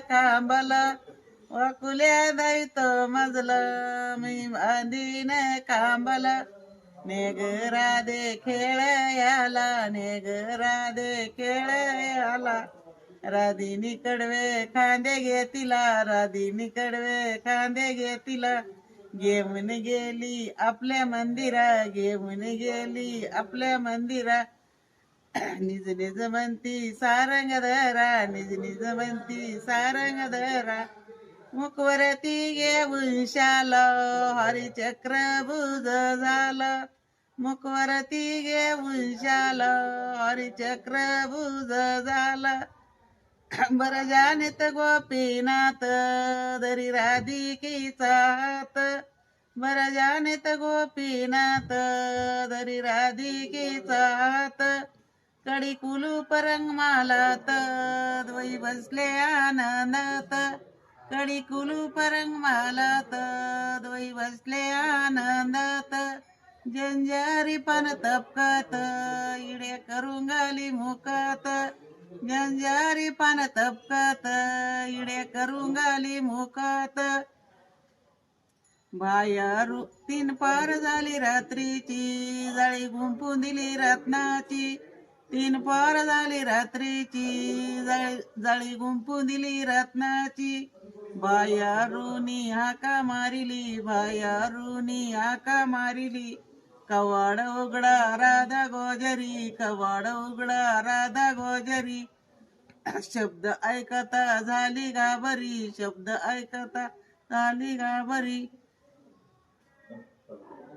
खांबला वाकुल्या दैत मजला मी बांधीन खांबला नेग राधे खेळ याला नेग राधे खेळ याला राधिनी कडवे खांदे घेतीला राधिनी कडवे खांदे घेतीला घेऊन गेली आपल्या मंदिरा घेऊन गेली आपल्या मंदिरा निज निज म्हणती सारंग धरा निज निज म्हणती सारंग धरा मुखवरती घेऊन शाल हरिचक्र भुज झालं मुखवरती घेऊन शाल हरिचक्र भुज झालं बर जाणत गोपीनाथ दरी राधिकेचा हात बर जाणत गोपीनाथ दरी राधिकेचा हात कडी कुलूप रंगमालात द्वै बसले आनंदात कडी कुलूप रंगमालात द्वै बसले आनंदात जंजारी पान तपकत इडे करून गाली मुकात जंजारी पान तपकत इडे करून गाली मुकात बायारू तीन पार झाली रात्रीची जाळी गुंपून दिली रत्नाची तीन पार झाली रात्रीची जाळी गुंपून दिली रत्नाची बायारूनी हाका मारिली बायारूनी हाका मारिली कवाड उघडा राधा गोजरी कवाड उघडा राधा गोजरी शब्द ऐकता झाली घाबरी शब्द ऐकता झाली घाबरी